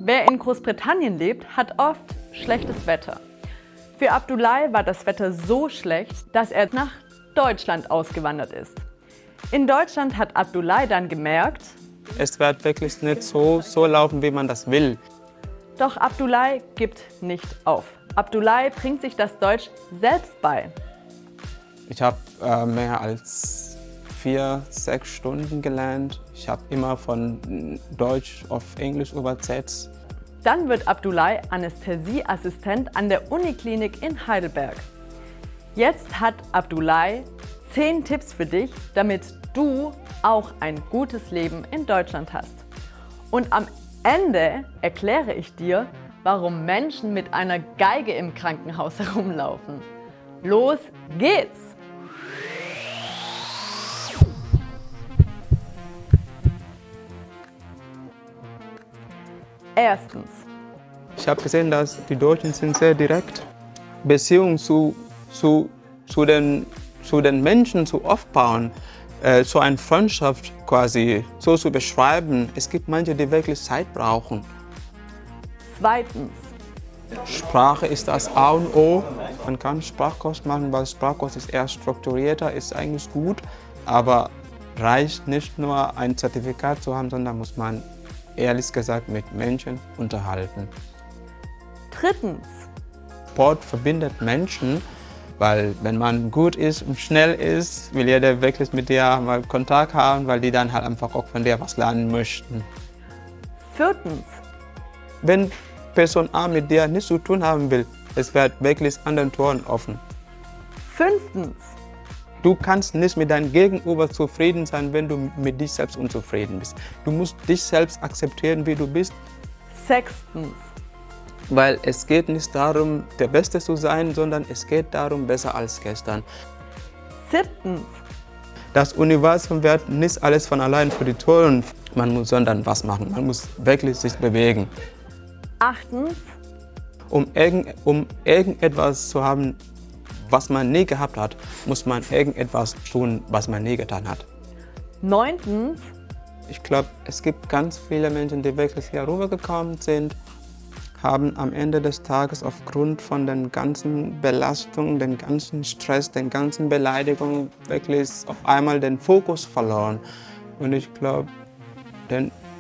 Wer in Großbritannien lebt, hat oft schlechtes Wetter. Für Abdullah war das Wetter so schlecht, dass er nach Deutschland ausgewandert ist. In Deutschland hat Abdullah dann gemerkt, es wird wirklich nicht so laufen, wie man das will. Doch Abdullah gibt nicht auf. Abdullah bringt sich das Deutsch selbst bei. Ich habe mehr als 4-6 Stunden gelernt. Ich habe immer von Deutsch auf Englisch übersetzt. Dann wird Abdullah Anästhesieassistent an der Uniklinik in Heidelberg. Jetzt hat Abdullah 10 Tipps für dich, damit du auch ein gutes Leben in Deutschland hast. Und am Ende erkläre ich dir, warum Menschen mit einer Geige im Krankenhaus herumlaufen. Los geht's! Erstens. Ich habe gesehen, dass die Deutschen sind sehr direkt. Beziehungen zu den Menschen zu aufbauen, so eine Freundschaft quasi so zu beschreiben. Es gibt manche, die wirklich Zeit brauchen. Zweitens. Sprache ist das A und O. Man kann Sprachkurs machen, weil Sprachkurs ist eher strukturierter, ist eigentlich gut, aber reicht nicht nur ein Zertifikat zu haben, sondern muss man ehrlich gesagt mit Menschen unterhalten. Drittens. Sport verbindet Menschen, weil wenn man gut ist und schnell ist, will jeder wirklich mit dir mal Kontakt haben, weil die dann halt einfach auch von dir was lernen möchten. Viertens. Wenn Person A mit dir nichts zu tun haben will, es wird wirklich anderen Toren offen. Fünftens. Du kannst nicht mit deinem Gegenüber zufrieden sein, wenn du mit dich selbst unzufrieden bist. Du musst dich selbst akzeptieren, wie du bist. Sechstens. Weil es geht nicht darum, der Beste zu sein, sondern es geht darum, besser als gestern. Siebtens. Das Universum wird nicht alles von allein für die Toren. Man muss sondern was machen. Man muss wirklich sich bewegen. Achtens. Um irgendetwas zu haben, was man nie gehabt hat, muss man irgendetwas tun, was man nie getan hat. Neuntens. Ich glaube, es gibt ganz viele Menschen, die wirklich hier rübergekommen sind, haben am Ende des Tages aufgrund von den ganzen Belastungen, den ganzen Stress, den ganzen Beleidigungen wirklich auf einmal den Fokus verloren. Und ich glaube,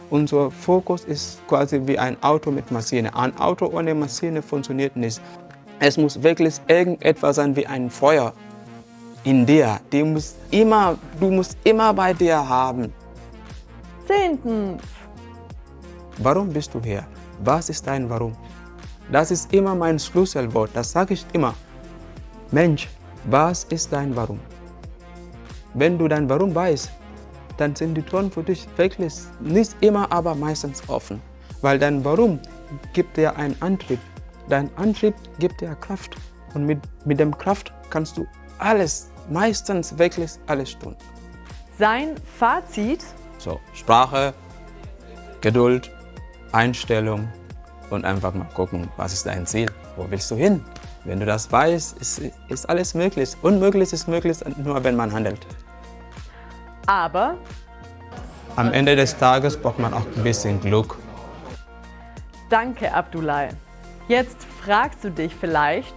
unser Fokus ist quasi wie ein Auto mit Maschine. Ein Auto ohne Maschine funktioniert nicht. Es muss wirklich irgendetwas sein wie ein Feuer in dir. Du musst immer bei dir haben. Zehntens. Warum bist du hier? Was ist dein Warum? Das ist immer mein Schlüsselwort. Das sage ich immer. Mensch, was ist dein Warum? Wenn du dein Warum weißt, dann sind die Türen für dich wirklich nicht immer, aber meistens offen. Weil dein Warum gibt dir einen Antrieb. Dein Antrieb gibt dir Kraft. Und mit dem Kraft kannst du alles, meistens wirklich alles tun. Sein Fazit? So, Sprache, Geduld, Einstellung und einfach mal gucken, was ist dein Ziel? Wo willst du hin? Wenn du das weißt, ist alles möglich. Unmöglich ist möglich, nur wenn man handelt. Aber am Ende des Tages braucht man auch ein bisschen Glück. Danke, Abdullah. Jetzt fragst du dich vielleicht,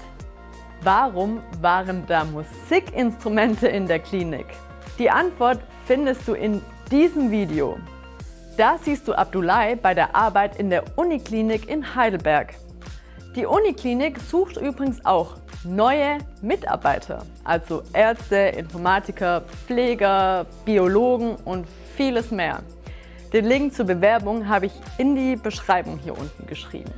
warum waren da Musikinstrumente in der Klinik? Die Antwort findest du in diesem Video. Da siehst du Abdullah bei der Arbeit in der Uniklinik in Heidelberg. Die Uniklinik sucht übrigens auch neue Mitarbeiter, also Ärzte, Informatiker, Pfleger, Biologen und vieles mehr. Den Link zur Bewerbung habe ich in die Beschreibung hier unten geschrieben.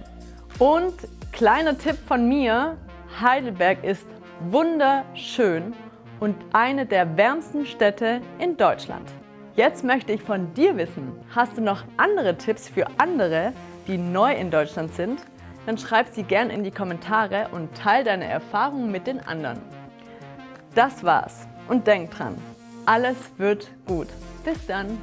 Und kleiner Tipp von mir, Heidelberg ist wunderschön und eine der wärmsten Städte in Deutschland. Jetzt möchte ich von dir wissen, hast du noch andere Tipps für andere, die neu in Deutschland sind? Dann schreib sie gern in die Kommentare und teile deine Erfahrungen mit den anderen. Das war's und denk dran, alles wird gut. Bis dann!